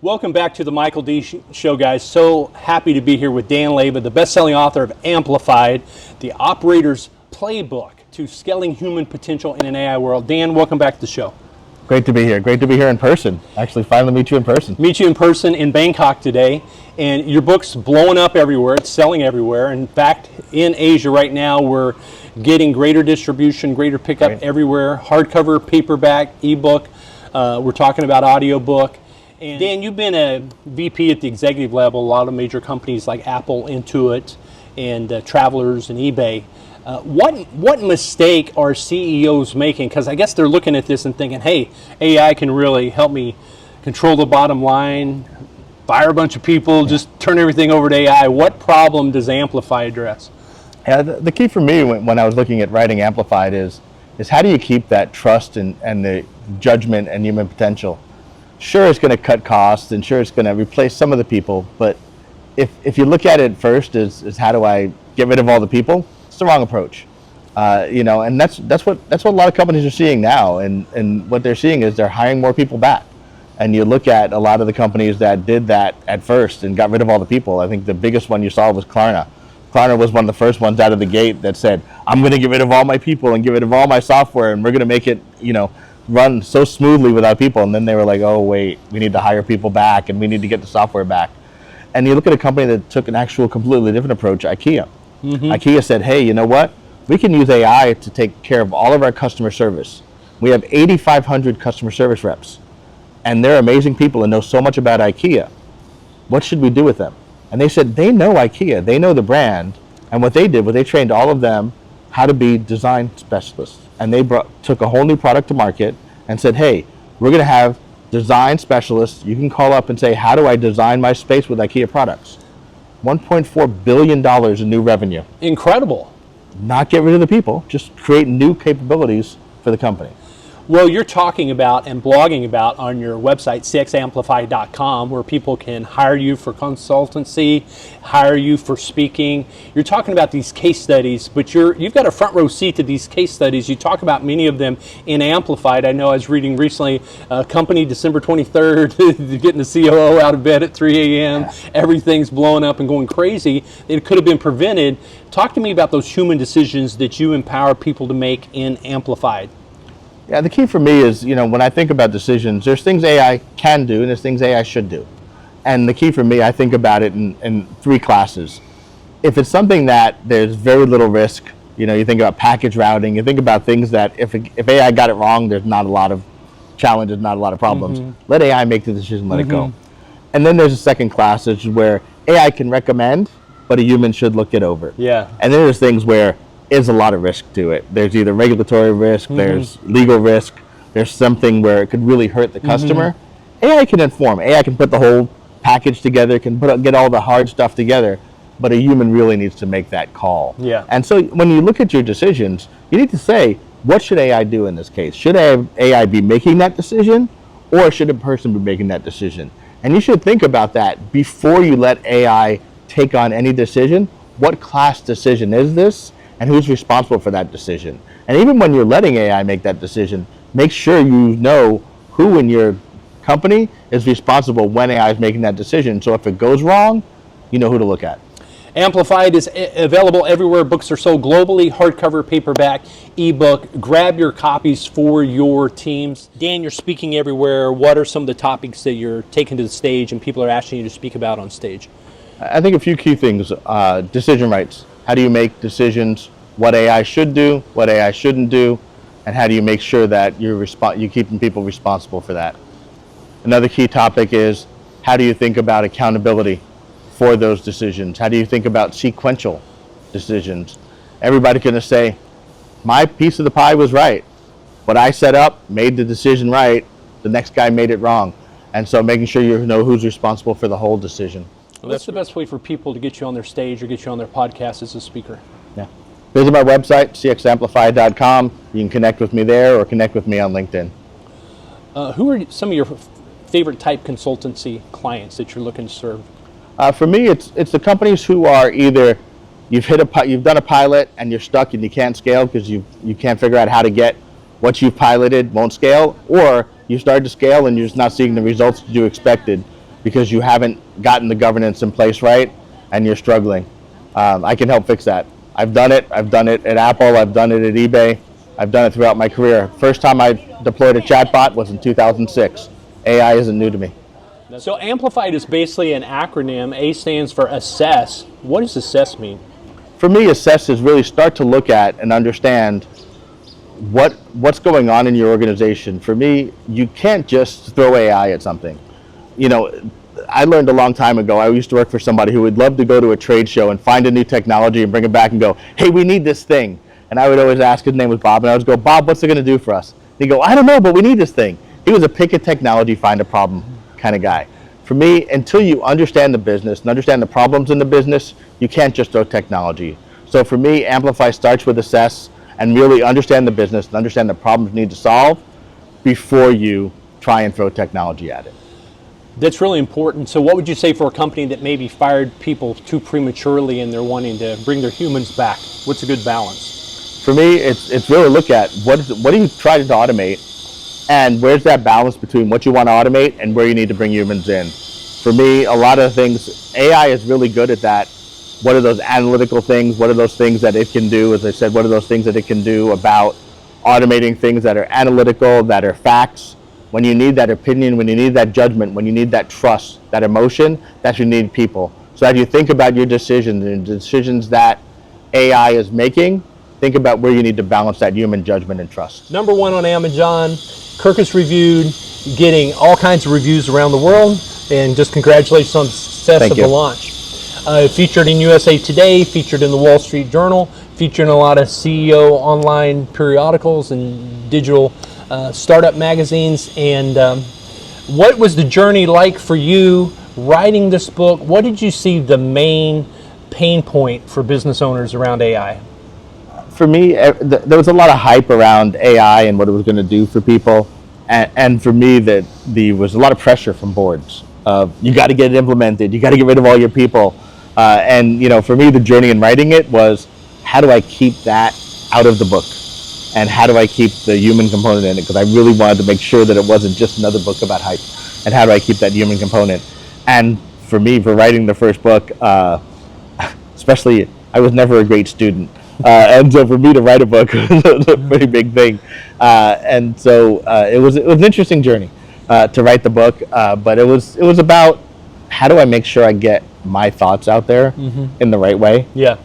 Welcome back to the Michael D. Show, guys. So happy to be here with Dan Leiva, the best-selling author of Amplified, the operator's playbook to scaling human potential in an AI world. Dan, welcome back to the show. Great to be here. Great to be here in person. Actually, finally meet you in person. Meet you in person in Bangkok today. And your book's blowing up everywhere. It's selling everywhere. In fact, in Asia right now, we're getting greater distribution, greater pickup everywhere. Hardcover, paperback, ebook. We're talking about audiobook. And Dan, you've been a VP at the executive level, a lot of major companies like Apple, Intuit, and Travelers and eBay. What mistake are CEOs making? Because I guess they're looking at this and thinking, hey, AI can really help me control the bottom line, fire a bunch of people, just turn everything over to AI. What problem does Amplify address? Yeah, the key for me when I was looking at writing Amplified is how do you keep that trust and the judgment and human potential? Sure, it's going to cut costs, and sure, it's going to replace some of the people, but if you look at it first as how do I get rid of all the people, it's the wrong approach. And that's what a lot of companies are seeing now, and what they're seeing is they're hiring more people back. And you look at a lot of the companies that did that at first and got rid of all the people. I think the biggest one you saw was Klarna. Klarna was one of the first ones out of the gate that said, I'm going to get rid of all my people and get rid of all my software, and we're going to make it, run so smoothly without people. And then they were like, oh wait, we need to hire people back and we need to get the software back. And you look at a company that took an actual completely different approach, IKEA. IKEA said, hey, you know what? We can use AI to take care of all of our customer service. We have 8,500 customer service reps, and they're amazing people and know so much about IKEA. What should we do with them? And they said, they know IKEA, they know the brand, and what they did was they trained all of them how to be design specialists. And they took a whole new product to market and said, hey, we're going to have design specialists. You can call up and say, how do I design my space with IKEA products? $1.4 billion in new revenue. Incredible. Not get rid of the people, just create new capabilities for the company. Well, you're talking about and blogging about on your website, cxamplify.com, where people can hire you for consultancy, hire you for speaking. You're talking about these case studies, but you've got a front row seat to these case studies. You talk about many of them in Amplified. I know I was reading recently, a company December 23rd, getting the COO out of bed at 3 a.m. Everything's blowing up and going crazy. It could have been prevented. Talk to me about those human decisions that you empower people to make in Amplified. Yeah, the key for me is, when I think about decisions, there's things AI can do and there's things AI should do. And the key for me, I think about it in three classes. If it's something that there's very little risk, you think about package routing, you think about things that if AI got it wrong, there's not a lot of challenges, not a lot of problems. Let AI make the decision, let it go. And then there's a second class, which is where AI can recommend, but a human should look it over. Yeah. And then there's things where is a lot of risk to it. There's either regulatory risk, there's legal risk, there's something where it could really hurt the customer. AI can inform. AI can put the whole package together, can get all the hard stuff together, but a human really needs to make that call. Yeah. And so when you look at your decisions, you need to say, what should AI do in this case? Should AI be making that decision, or should a person be making that decision? And you should think about that before you let AI take on any decision. What class decision is this? And who's responsible for that decision? And even when you're letting AI make that decision, make sure you know who in your company is responsible when AI is making that decision. So if it goes wrong, you know who to look at. Amplified is available everywhere books are sold globally, hardcover, paperback, ebook. Grab your copies for your teams. Dan, you're speaking everywhere. What are some of the topics that you're taking to the stage and people are asking you to speak about on stage? I think a few key things. Decision rights. How do you make decisions, what AI should do, what AI shouldn't do, and how do you make sure that you're keeping people responsible for that? Another key topic is how do you think about accountability for those decisions? How do you think about sequential decisions? Everybody's going to say, my piece of the pie was right. What I set up made the decision right. The next guy made it wrong. And so making sure you know who's responsible for the whole decision. Well, that's the best way for people to get you on their stage or get you on their podcast as a speaker. Yeah. Visit my website, cxamplify.com. You can connect with me there or connect with me on LinkedIn. Who are some of your favorite type consultancy clients that you're looking to serve? For me, it's the companies who are either you've done a pilot and you're stuck and you can't scale because you can't figure out how to get what you've piloted won't scale, or you started to scale and you're just not seeing the results that you expected. because you haven't gotten the governance in place right and you're struggling. I can help fix that. I've done it at Apple, I've done it at eBay, I've done it throughout my career. First time I deployed a chatbot was in 2006. AI isn't new to me. So Amplified is basically an acronym. A stands for assess. What does assess mean? For me, assess is really start to look at and understand what's going on in your organization. For me, you can't just throw AI at something. You know, I learned a long time ago, I used to work for somebody who would love to go to a trade show and find a new technology and bring it back and go, hey, we need this thing. And I would always ask, his name was Bob, and I would go, Bob, what's it going to do for us? He'd go, I don't know, but we need this thing. He was a pick a technology, find a problem kind of guy. For me, until you understand the business and understand the problems in the business, you can't just throw technology. So for me, Amplify starts with assess and really understand the business and understand the problems you need to solve before you try and throw technology at it. That's really important. So what would you say for a company that maybe fired people too prematurely and they're wanting to bring their humans back? What's a good balance? For me, it's really look at what are you trying to automate, and where's that balance between what you want to automate and where you need to bring humans in. For me, a lot of things, AI is really good at that. What are those analytical things? What are those things that it can do? As I said, what are those things that it can do about automating things that are analytical, that are facts? When you need that opinion, when you need that judgment, when you need that trust, that emotion, that's you need people. So as you think about your decisions and decisions that AI is making, think about where you need to balance that human judgment and trust. Number one on Amazon, Kirkus reviewed, getting all kinds of reviews around the world, and just congratulations on the success of the launch. Featured in USA Today, featured in the Wall Street Journal, featured in a lot of CEO online periodicals and digital startup magazines. And what was the journey like for you writing this book? What did you see the main pain point for business owners around AI? For me, there was a lot of hype around AI and what it was going to do for people. And for me, there was a lot of pressure from boards. You got to get it implemented. You got to get rid of all your people. And you know, for me, the journey in writing it was, how do I keep that out of the book? And how do I keep the human component in it? Because I really wanted to make sure that it wasn't just another book about hype. And how do I keep that human component? And for me, for writing the first book, especially, I was never a great student. And so for me to write a book was a pretty big thing. And so it was an interesting journey to write the book. But it was about, how do I make sure I get my thoughts out there in the right way? Yeah.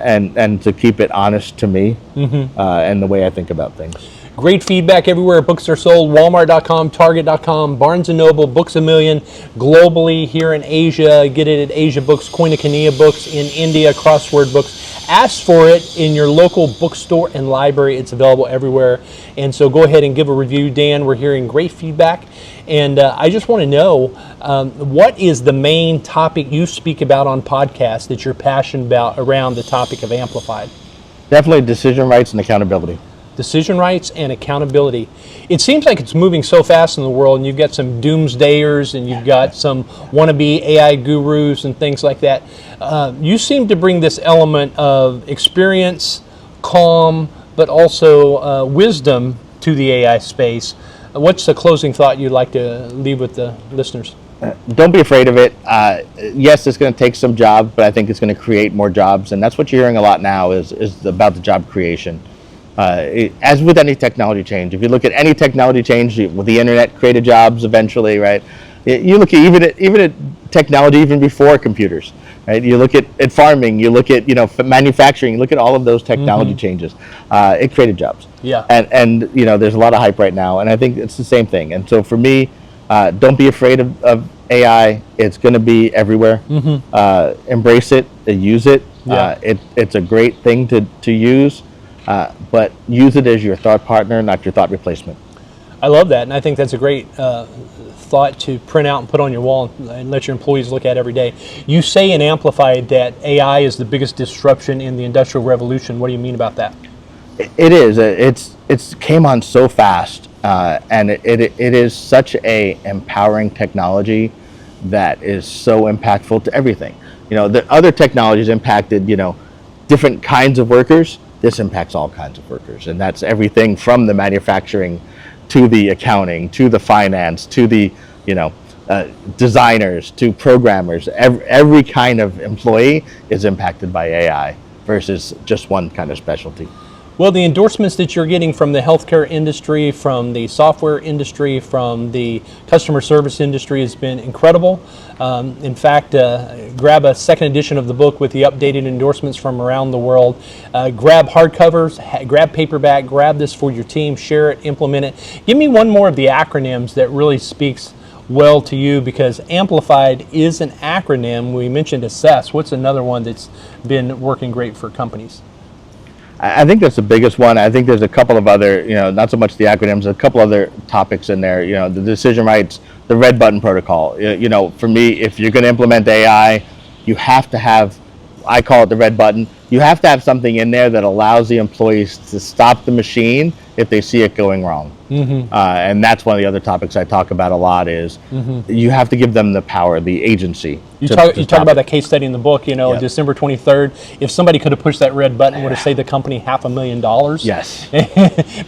And to keep it honest to me and the way I think about things. Great feedback everywhere books are sold. Walmart.com, Target.com, Barnes & Noble, Books A Million, globally here in Asia. Get it at Asia Books, Koinonia Books, in India, Crossword Books. Ask for it in your local bookstore and library. It's available everywhere. And so go ahead and give a review, Dan. We're hearing great feedback. And I just want to know, what is the main topic you speak about on podcasts that you're passionate about around the topic of Amplified? Definitely decision rights and accountability. Decision rights and accountability. It seems like it's moving so fast in the world, and you've got some doomsdayers and you've got some wannabe AI gurus and things like that. You seem to bring this element of experience, calm, but also wisdom to the AI space. What's the closing thought you'd like to leave with the listeners? Don't be afraid of it. Yes, it's going to take some jobs, but I think it's going to create more jobs, and that's what you're hearing a lot now is about the job creation. As with any technology change, if you look at any technology change, with the internet created jobs eventually, right? You look at even at technology even before computers, right? You look at farming, you look at manufacturing, you look at all of those technology changes. It created jobs. Yeah. And there's a lot of hype right now, and I think it's the same thing. And so for me, don't be afraid of AI. It's going to be everywhere. Embrace it, use it. Yeah. It's a great thing to use. But use it as your thought partner, not your thought replacement. I love that, and I think that's a great thought to print out and put on your wall and let your employees look at every day. You say in Amplified that AI is the biggest disruption in the Industrial Revolution. What do you mean about that? It is. It's came on so fast, and it is such a empowering technology that is so impactful to everything. The other technologies impacted different kinds of workers. This impacts all kinds of workers, and that's everything from the manufacturing to the accounting to the finance to the designers to programmers. Every kind of employee is impacted by AI versus just one kind of specialty. Well, the endorsements that you're getting from the healthcare industry, from the software industry, from the customer service industry has been incredible. In fact, grab a second edition of the book with the updated endorsements from around the world. Grab hardcovers, grab paperback, grab this for your team, share it, implement it. Give me one more of the acronyms that really speaks well to you, because Amplified is an acronym. We mentioned assess. What's another one that's been working great for companies? I think that's the biggest one. I think there's a couple of other, not so much the acronyms, a couple other topics in there. The decision rights, the red button protocol. For me, if you're going to implement AI, you have to have, I call it the red button. You have to have something in there that allows the employees to stop the machine if they see it going wrong. And that's one of the other topics I talk about a lot is you have to give them the power, the agency. You talk about that case study in the book, December 23rd. If somebody could have pushed that red button, would have saved the company $500,000. Yes.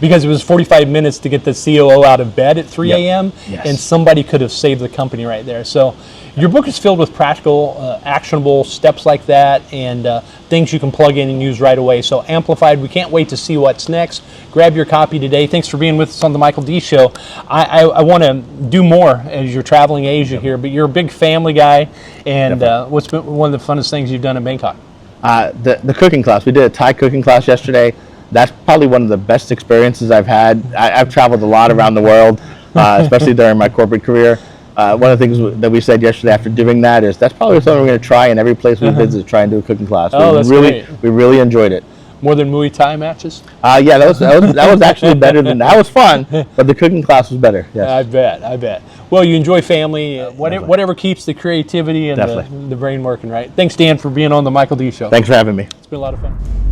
Because it was 45 minutes to get the COO out of bed at 3 a.m. Yes. And somebody could have saved the company right there. So your book is filled with practical, actionable steps like that, and things you can plug in and use right away. So Amplified, we can't wait to see what's next. Grab your copy today. Thanks for being with us on the Michael D. Show. I want to do more as you're traveling Asia here, but you're a big family guy, and what's been one of the funnest things you've done in Bangkok? The cooking class. We did a Thai cooking class yesterday. That's probably one of the best experiences I've had. I've traveled a lot around the world, especially during my corporate career. One of the things that we said yesterday after doing that is that's probably something we're going to try in every place we visit, try and do a cooking class. We really enjoyed it. More than Muay Thai matches? Yeah, that was actually better than that. Was fun, but the cooking class was better. Yes. I bet. Well, you enjoy family, whatever keeps the creativity and the brain working, right? Thanks, Dan, for being on the Michael D. Show. Thanks for having me. It's been a lot of fun.